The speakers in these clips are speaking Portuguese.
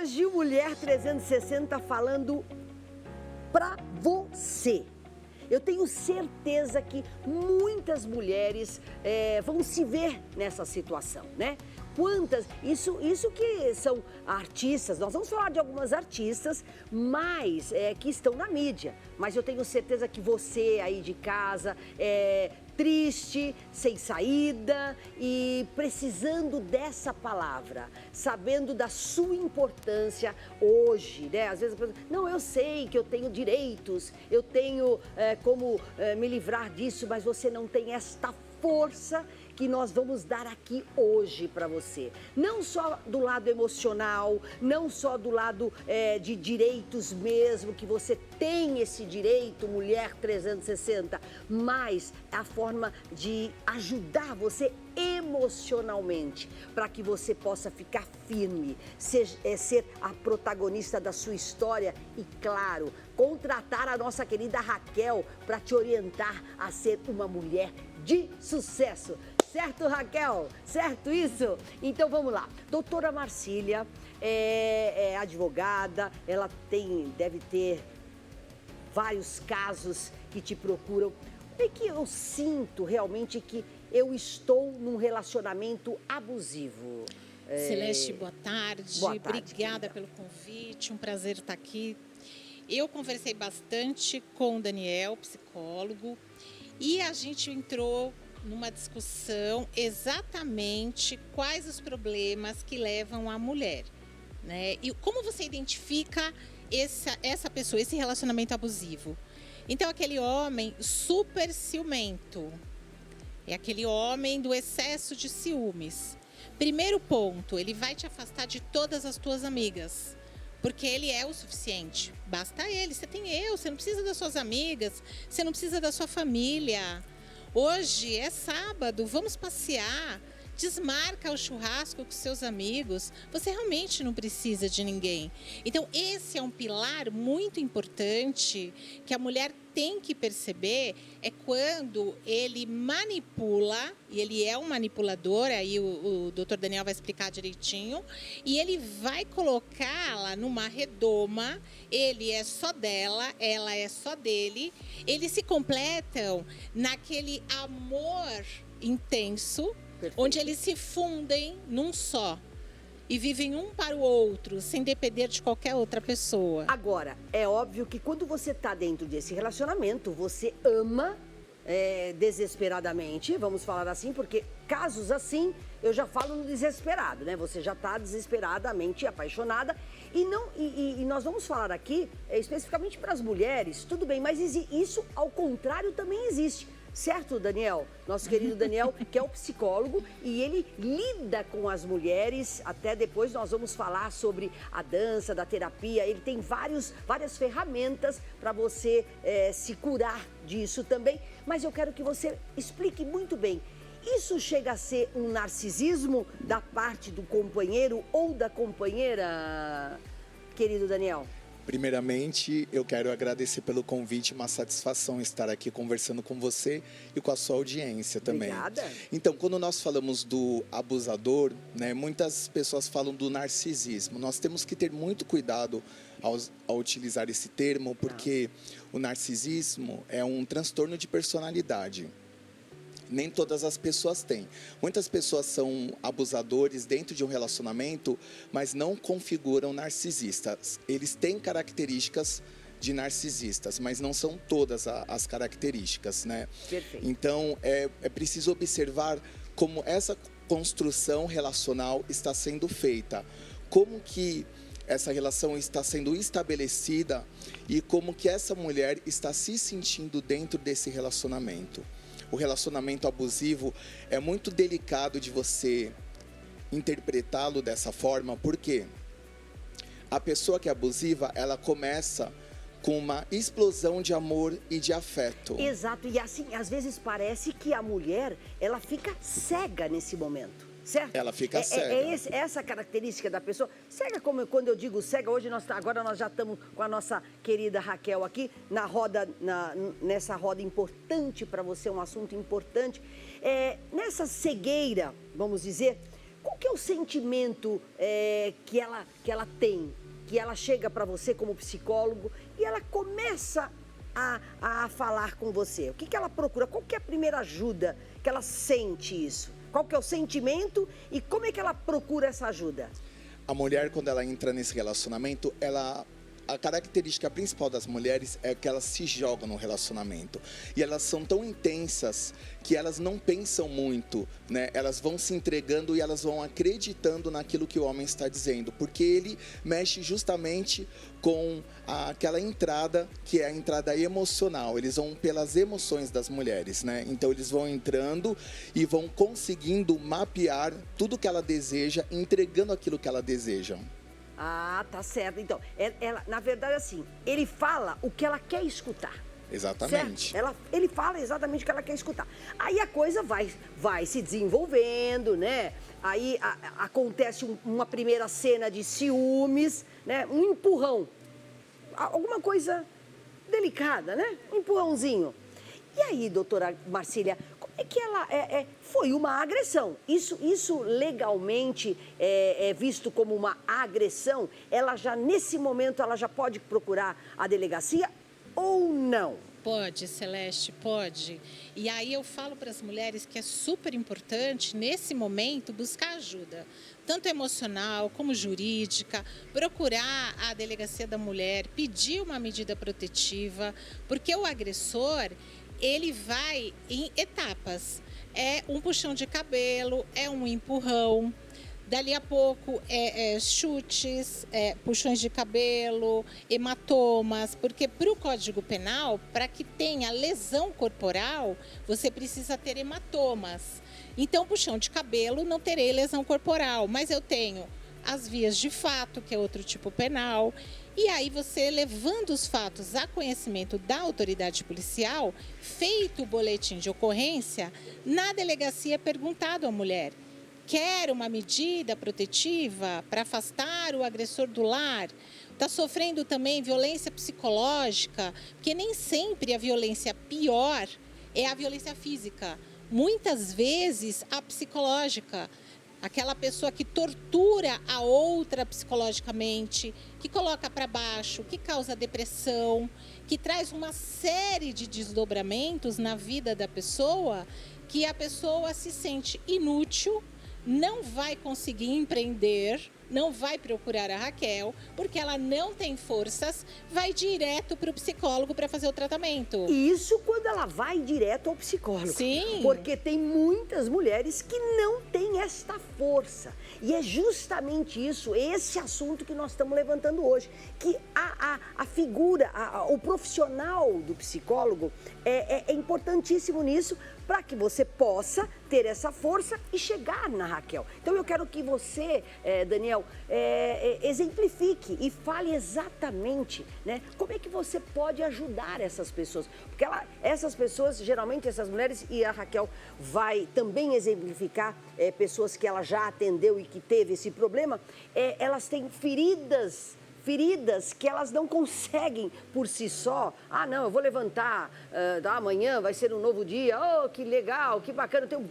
hoje, Mulher 360 falando pra você. Eu tenho certeza que muitas mulheres vão se ver nessa situação, né? Quantas, isso que são artistas, nós vamos falar de algumas artistas, mas que estão na mídia. Mas eu tenho certeza que você aí de casa triste, sem saída e precisando dessa palavra, sabendo da sua importância hoje, né? Às vezes a pessoa, não, eu sei que eu tenho direitos, eu tenho como me livrar disso, mas você não tem esta força que nós vamos dar aqui hoje para você. Não só do lado emocional, não só do lado de direitos mesmo, que você tem esse direito, Mulher 360, mas a forma de ajudar você emocionalmente, para que você possa ficar firme, ser a protagonista da sua história e, claro, contratar a nossa querida Raquel para te orientar a ser uma mulher de sucesso. Certo, Raquel? Certo isso? Então vamos lá. Doutora Marcília é advogada, ela deve ter vários casos que te procuram. É que eu sinto realmente que eu estou num relacionamento abusivo. Celeste, boa tarde. Boa tarde, obrigada pelo convite, um prazer estar aqui. Eu conversei bastante com o Daniel, psicólogo, e a gente entrou numa discussão exatamente quais os problemas que levam a mulher, né? E como você identifica essa pessoa, esse relacionamento abusivo? Então, aquele homem super ciumento, é aquele homem do excesso de ciúmes. Primeiro ponto, ele vai te afastar de todas as tuas amigas, porque ele é o suficiente. Basta ele, você tem eu, você não precisa das suas amigas, você não precisa da sua família. Hoje é sábado, vamos passear, desmarca o churrasco com seus amigos, você realmente não precisa de ninguém. Então, esse é um pilar muito importante que a mulher tem que perceber, é quando ele manipula, e ele é um manipulador, aí o Dr. Daniel vai explicar direitinho, e ele vai colocá-la numa redoma, ele é só dela, ela é só dele, eles se completam naquele amor intenso, Perfeito. Onde eles se fundem num só e vivem um para o outro, sem depender de qualquer outra pessoa. Agora, é óbvio que quando você está dentro desse relacionamento, você ama desesperadamente, vamos falar assim, porque casos assim, eu já falo no desesperado, né? Você já está desesperadamente apaixonada e nós vamos falar aqui especificamente para as mulheres, tudo bem, mas isso ao contrário também existe. Certo, Daniel? Nosso querido Daniel, que é o psicólogo, e ele lida com as mulheres. Até depois nós vamos falar sobre a dança, da terapia. Ele tem várias ferramentas para você se curar disso também. Mas eu quero que você explique muito bem. Isso chega a ser um narcisismo da parte do companheiro ou da companheira, querido Daniel? Primeiramente, eu quero agradecer pelo convite, uma satisfação estar aqui conversando com você e com a sua audiência também. Obrigada. Então, quando nós falamos do abusador, né, muitas pessoas falam do narcisismo. Nós temos que ter muito cuidado ao utilizar esse termo, porque o narcisismo é um transtorno de personalidade. Nem todas as pessoas têm. Muitas pessoas são abusadores dentro de um relacionamento, mas não configuram narcisistas. Eles têm características de narcisistas, mas não são todas as características, né? Perfeito. Então, é preciso observar como essa construção relacional está sendo feita. Como que essa relação está sendo estabelecida e como que essa mulher está se sentindo dentro desse relacionamento. O relacionamento abusivo é muito delicado de você interpretá-lo dessa forma, porque a pessoa que é abusiva, ela começa com uma explosão de amor e de afeto. Exato, e assim, às vezes parece que a mulher, ela fica cega nesse momento. Certo? Ela fica cega. Essa característica da pessoa. Cega, como quando eu digo cega, hoje agora nós já estamos com a nossa querida Raquel aqui, nessa roda importante para você, um assunto importante. Nessa cegueira, vamos dizer, qual que é o sentimento que ela tem? Que ela chega para você como psicólogo e ela começa a falar com você? O que ela procura? Qual que é a primeira ajuda que ela sente isso? Qual que é o sentimento e como é que ela procura essa ajuda? A mulher, quando ela entra nesse relacionamento, a característica principal das mulheres é que elas se jogam no relacionamento. E elas são tão intensas que elas não pensam muito, né? Elas vão se entregando e elas vão acreditando naquilo que o homem está dizendo. Porque ele mexe justamente com aquela entrada, que é a entrada emocional. Eles vão pelas emoções das mulheres, né? Então eles vão entrando e vão conseguindo mapear tudo que ela deseja, entregando aquilo que ela deseja. Ah, tá certo. Então, ela, na verdade, assim, ele fala o que ela quer escutar. Exatamente. Certo? Ele fala exatamente o que ela quer escutar. Aí a coisa vai se desenvolvendo, né? Aí acontece uma primeira cena de ciúmes, né? Um empurrão. Alguma coisa delicada, né? Um empurrãozinho. E aí, doutora Marcília, como é que ela foi uma agressão? Isso legalmente é visto como uma agressão? Ela já, nesse momento, ela já pode procurar a delegacia ou não? Pode, Celeste, pode. E aí eu falo para as mulheres que é super importante, nesse momento, buscar ajuda, tanto emocional como jurídica, procurar a delegacia da mulher, pedir uma medida protetiva, porque o agressor, ele vai em etapas. É um puxão de cabelo, é um empurrão. Dali a pouco, chutes, puxões de cabelo, hematomas, porque para o Código Penal, para que tenha lesão corporal, você precisa ter hematomas. Então, puxão de cabelo, não terei lesão corporal, mas eu tenho as vias de fato, que é outro tipo penal. E aí você, levando os fatos a conhecimento da autoridade policial, feito o boletim de ocorrência, na delegacia é perguntado à mulher: quer uma medida protetiva para afastar o agressor do lar? Está sofrendo também violência psicológica? Porque nem sempre a violência pior é a violência física. Muitas vezes a psicológica. Aquela pessoa que tortura a outra psicologicamente, que coloca para baixo, que causa depressão, que traz uma série de desdobramentos na vida da pessoa, que a pessoa se sente inútil, não vai conseguir empreender, não vai procurar a Raquel, porque ela não tem forças, vai direto para o psicólogo para fazer o tratamento. Isso quando ela vai direto ao psicólogo. Sim. Porque tem muitas mulheres que não têm esta força. E é justamente isso, esse assunto que nós estamos levantando hoje. Que a figura, o profissional do psicólogo é importantíssimo nisso, para que você possa ter essa força e chegar na Raquel. Então eu quero que você, Daniel, exemplifique e fale exatamente, né, como é que você pode ajudar essas pessoas. Porque essas pessoas, geralmente essas mulheres, e a Raquel vai também exemplificar pessoas que ela já atendeu e que teve esse problema, elas têm feridas que elas não conseguem por si só. Ah, não, eu vou levantar, amanhã vai ser um novo dia, oh, que legal, que bacana, eu tenho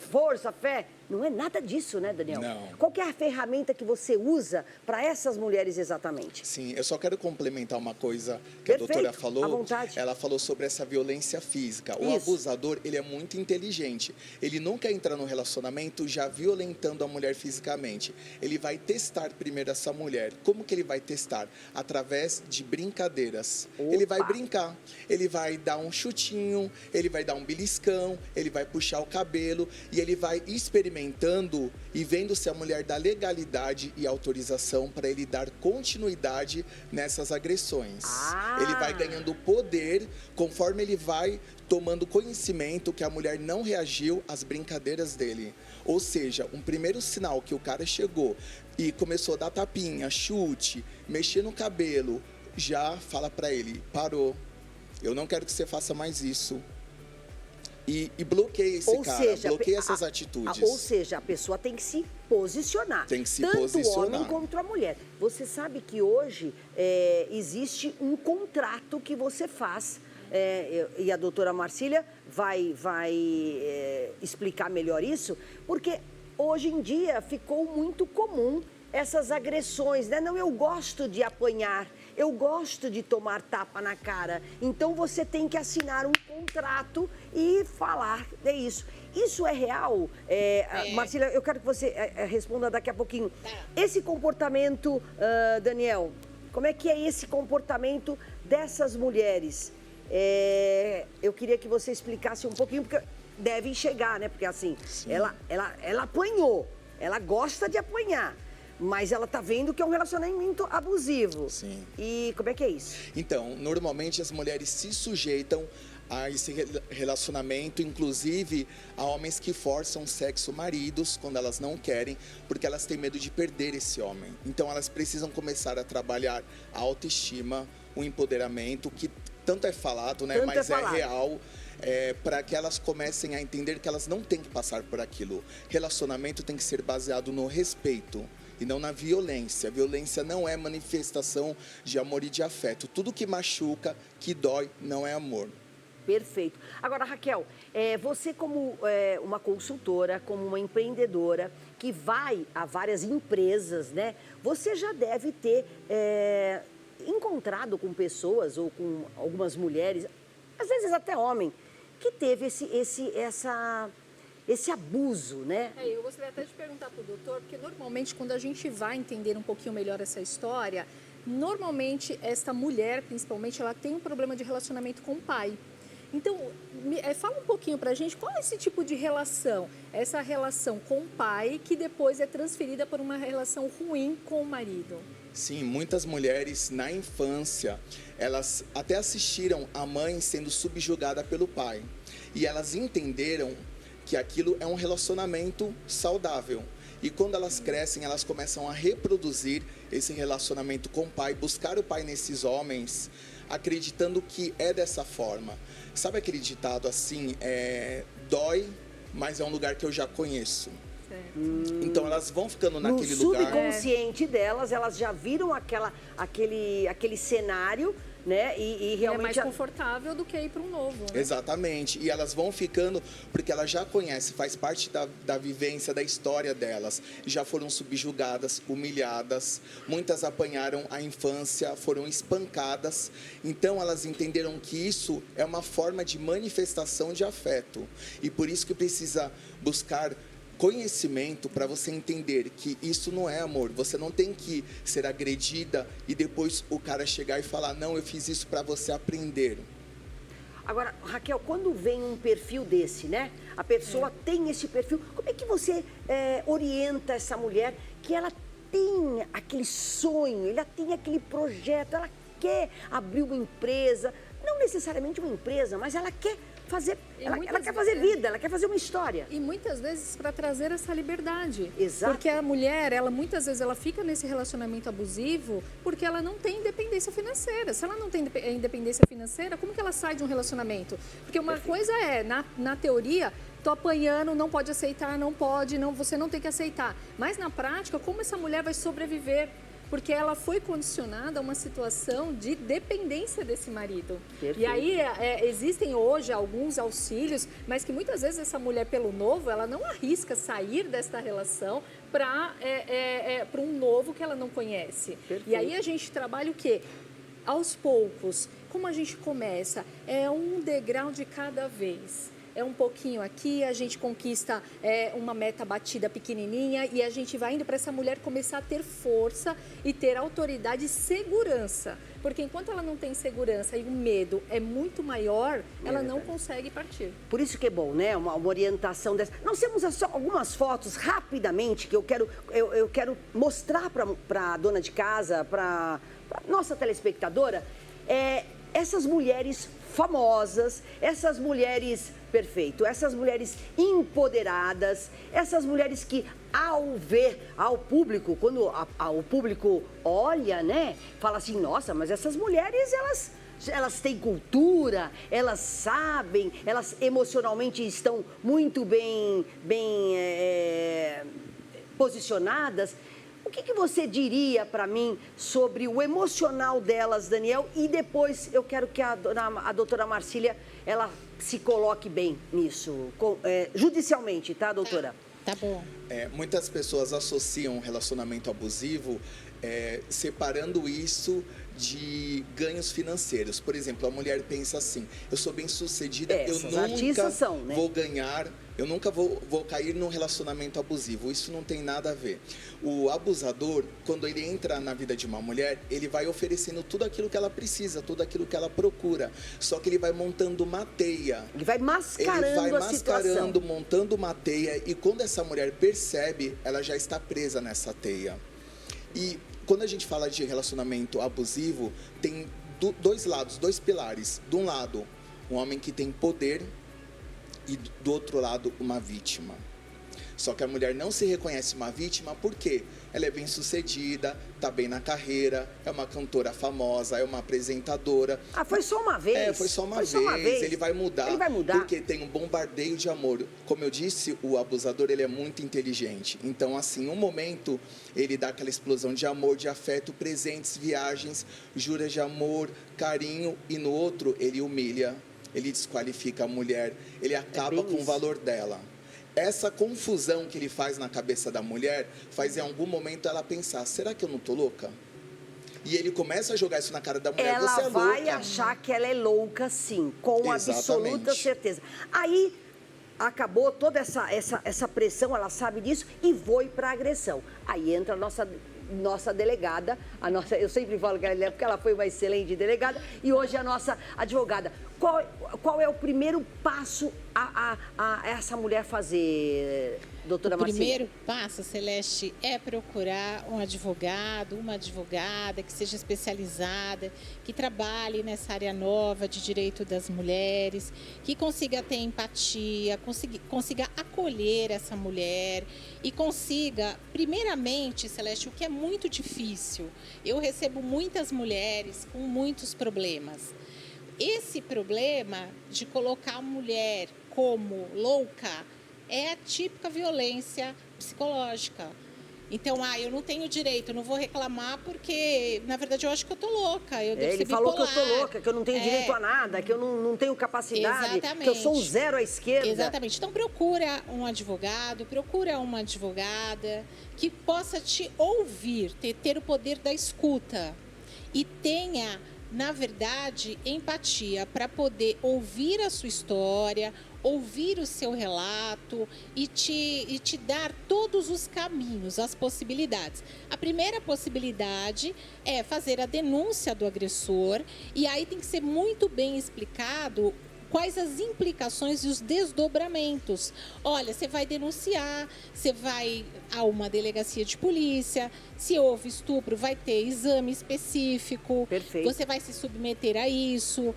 força, fé. Não é nada disso, né, Daniel? Não. Qual que é a ferramenta que você usa para essas mulheres exatamente? Sim, eu só quero complementar uma coisa que Perfeito, a doutora falou. à vontade. Ela falou sobre essa violência física. O Isso. abusador, ele é muito inteligente. Ele nunca entra no relacionamento já violentando a mulher fisicamente. Ele vai testar primeiro essa mulher. Como que ele vai testar? Através de brincadeiras. Opa. Ele vai brincar, ele vai dar um chutinho, ele vai dar um beliscão, ele vai puxar o cabelo e ele vai experimentando e vendo se a mulher dá legalidade e autorização para ele dar continuidade nessas agressões. Ah. Ele vai ganhando poder conforme ele vai tomando conhecimento que a mulher não reagiu às brincadeiras dele. Ou seja, um primeiro sinal que o cara chegou e começou a dar tapinha, chute, mexer no cabelo, já fala para ele: parou, eu não quero que você faça mais isso. E bloqueia esse cara, bloqueia essas atitudes. Ou seja, a pessoa tem que se posicionar. Tem que se tanto posicionar. o homem quanto a mulher. Você sabe que hoje existe um contrato que você faz, e a doutora Marcília vai explicar melhor isso, porque hoje em dia ficou muito comum essas agressões, né? Não, eu gosto de apanhar, eu gosto de tomar tapa na cara. Então você tem que assinar um contrato e falar, é isso. Isso é real? Marcília, eu quero que você responda daqui a pouquinho. Esse comportamento, Daniel, como é que é esse comportamento dessas mulheres? Eu queria que você explicasse um pouquinho, porque devem chegar, né? Porque assim, ela apanhou, ela gosta de apanhar. Mas ela tá vendo que é um relacionamento abusivo. Sim. E como é que é isso? Então, normalmente as mulheres se sujeitam a esse relacionamento, inclusive a homens que forçam sexo maridos quando elas não querem, porque elas têm medo de perder esse homem. Então elas precisam começar a trabalhar a autoestima, o empoderamento, que tanto é falado, né? Mas é real. Para que elas comecem a entender que elas não têm que passar por aquilo. Relacionamento tem que ser baseado no respeito e não na violência. Violência não é manifestação de amor e de afeto. Tudo que machuca, que dói, não é amor. Perfeito. Agora, Raquel, você como uma consultora, como uma empreendedora que vai a várias empresas, né? Você já deve ter encontrado com pessoas ou com algumas mulheres, às vezes até homem, que teve esse abuso, né? Eu gostaria até de perguntar para o doutor, porque normalmente quando a gente vai entender um pouquinho melhor essa história, normalmente esta mulher, principalmente, ela tem um problema de relacionamento com o pai. Então, fala um pouquinho para a gente qual é esse tipo de relação, essa relação com o pai que depois é transferida para uma relação ruim com o marido. Sim, muitas mulheres na infância, elas até assistiram a mãe sendo subjugada pelo pai. E elas entenderam que aquilo é um relacionamento saudável. E quando elas crescem, elas começam a reproduzir esse relacionamento com o pai, buscar o pai nesses homens, acreditando que é dessa forma. Sabe aquele ditado assim, dói, mas é um lugar que eu já conheço. Então elas vão ficando naquele lugar. No subconsciente delas, elas já viram aquele cenário, né? E realmente é mais confortável do que ir para um novo, né? Exatamente. E elas vão ficando porque elas já conhecem, faz parte da vivência, da história delas. Já foram subjugadas, humilhadas. Muitas apanharam a infância, foram espancadas. Então elas entenderam que isso é uma forma de manifestação de afeto. E por isso que precisa buscar conhecimento para você entender que isso não é amor. Você não tem que ser agredida e depois o cara chegar e falar, não, eu fiz isso para você aprender. Agora, Raquel, quando vem um perfil desse, né? A pessoa tem esse perfil, como é que você orienta essa mulher que ela tem aquele sonho, ela tem aquele projeto, ela quer abrir uma empresa, não necessariamente uma empresa, mas ela quer fazer, ela quer fazer vida, ela quer fazer uma história. E muitas vezes para trazer essa liberdade. Exato. Porque a mulher, muitas vezes ela fica nesse relacionamento abusivo porque ela não tem independência financeira. Se ela não tem independência financeira, como que ela sai de um relacionamento? Porque uma coisa na teoria, tô apanhando, não pode aceitar, não pode, não, você não tem que aceitar. Mas na prática, como essa mulher vai sobreviver? Porque ela foi condicionada a uma situação de dependência desse marido. Perfeito. E aí existem hoje alguns auxílios, mas que muitas vezes essa mulher, pelo novo, ela não arrisca sair desta relação para um novo que ela não conhece. Perfeito. E aí a gente trabalha o quê? Aos poucos. Como a gente começa? É um degrau de cada vez. É um pouquinho aqui, a gente conquista uma meta batida pequenininha e a gente vai indo para essa mulher começar a ter força e ter autoridade e segurança. Porque enquanto ela não tem segurança e o medo é muito maior, ela não consegue partir. Por isso que é bom, né? Uma orientação dessa. Nós temos só algumas fotos, rapidamente, que eu quero mostrar para a dona de casa, para nossa telespectadora, essas mulheres famosas, essas mulheres, perfeito, essas mulheres empoderadas, essas mulheres que ao público, quando o público olha, né, fala assim, nossa, mas essas mulheres, elas têm cultura, elas sabem, elas emocionalmente estão muito bem posicionadas. O que você diria para mim sobre o emocional delas, Daniel? E depois eu quero que a doutora Marcília, ela se coloque bem nisso, judicialmente, tá, doutora? Tá bom. Muitas pessoas associam relacionamento abusivo separando isso de ganhos financeiros. Por exemplo, a mulher pensa assim, eu sou bem-sucedida, eu nunca vou ganhar, eu nunca vou cair num relacionamento abusivo. Isso não tem nada a ver. O abusador, quando ele entra na vida de uma mulher, ele vai oferecendo tudo aquilo que ela precisa, tudo aquilo que ela procura. Só que ele vai montando uma teia. Ele vai mascarando a situação. Montando uma teia. E quando essa mulher percebe, ela já está presa nessa teia. E quando a gente fala de relacionamento abusivo, tem dois lados, dois pilares. De um lado, um homem que tem poder e do outro lado, uma vítima. Só que a mulher não se reconhece uma vítima porque ela é bem-sucedida, está bem na carreira, é uma cantora famosa, é uma apresentadora. Foi só uma vez? Foi só uma vez. Ele vai mudar. Porque tem um bombardeio de amor. Como eu disse, o abusador, ele é muito inteligente. Então, assim, um momento, ele dá aquela explosão de amor, de afeto, presentes, viagens, juras de amor, carinho. E no outro, ele humilha, ele desqualifica a mulher, ele acaba com o valor dela. Essa confusão que ele faz na cabeça da mulher faz em algum momento ela pensar, será que eu não tô louca? E ele começa a jogar isso na cara da mulher, você é louca. Ela vai achar que ela é louca, sim, com absoluta certeza. Aí acabou toda essa pressão, ela sabe disso e foi para a agressão. Aí entra a nossa delegada, eu sempre falo que ela é porque ela foi uma excelente delegada e hoje é a nossa advogada. Qual é o primeiro passo a essa mulher fazer, doutora Marcília? O primeiro passo, Celeste, é procurar um advogado, uma advogada que seja especializada, que trabalhe nessa área nova de direito das mulheres, que consiga ter empatia, consiga acolher essa mulher e consiga, primeiramente, Celeste, o que é muito difícil, eu recebo muitas mulheres com muitos problemas. Esse problema de colocar a mulher como louca é a típica violência psicológica. Então, eu não tenho direito, eu não vou reclamar porque, na verdade, eu acho que eu tô louca. Ele falou que eu tô louca, que eu não tenho direito a nada, que eu não tenho capacidade, que eu sou um zero à esquerda. Exatamente. Então, procura um advogado, procura uma advogada que possa te ouvir, ter o poder da escuta e tenha, na verdade, empatia para poder ouvir a sua história, ouvir o seu relato e te dar todos os caminhos, as possibilidades. A primeira possibilidade é fazer a denúncia do agressor e aí tem que ser muito bem explicado quais as implicações e os desdobramentos. Olha, você vai denunciar, você vai a uma delegacia de polícia, se houve estupro, vai ter exame específico. Perfeito. Você vai se submeter a isso.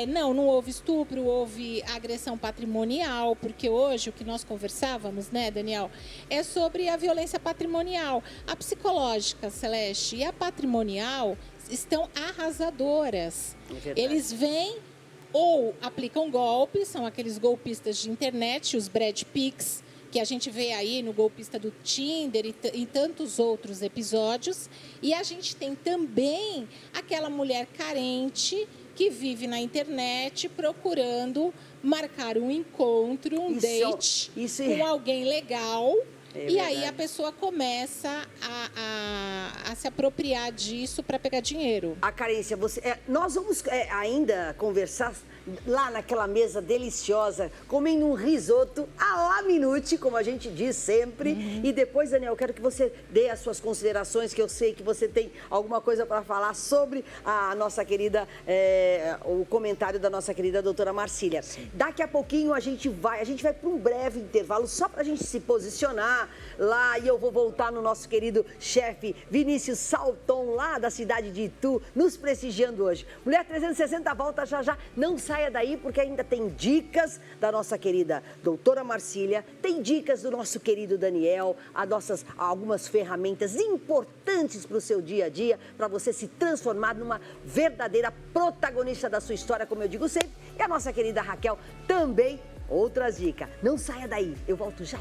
Não houve estupro, houve agressão patrimonial, porque hoje o que nós conversávamos, né, Daniel, é sobre a violência patrimonial. A psicológica, Celeste, e a patrimonial estão arrasadoras. Eles vêm ou aplicam golpes, são aqueles golpistas de internet, os Brad Picks, que a gente vê aí no golpista do Tinder e em tantos outros episódios. E a gente tem também aquela mulher carente que vive na internet procurando marcar um encontro, date com alguém legal. E aí a pessoa começa a se apropriar disso para pegar dinheiro. A Carência, nós vamos ainda conversar lá naquela mesa deliciosa, comendo um risoto à la minute, como a gente diz sempre. E depois, Daniel, eu quero que você dê as suas considerações, que eu sei que você tem alguma coisa para falar sobre a nossa querida, o comentário da nossa querida doutora Marcília. Sim. Daqui a pouquinho a gente vai para um breve intervalo, só para a gente se posicionar lá, e eu vou voltar no nosso querido chefe Vinícius Salton, lá da cidade de Itu, nos prestigiando hoje. Mulher 360 volta já, não saia daí, porque ainda tem dicas da nossa querida doutora Marcília, tem dicas do nosso querido Daniel, algumas ferramentas importantes para o seu dia a dia, para você se transformar numa verdadeira protagonista da sua história, como eu digo sempre, e a nossa querida Raquel também, outra dica. Não saia daí, eu volto já.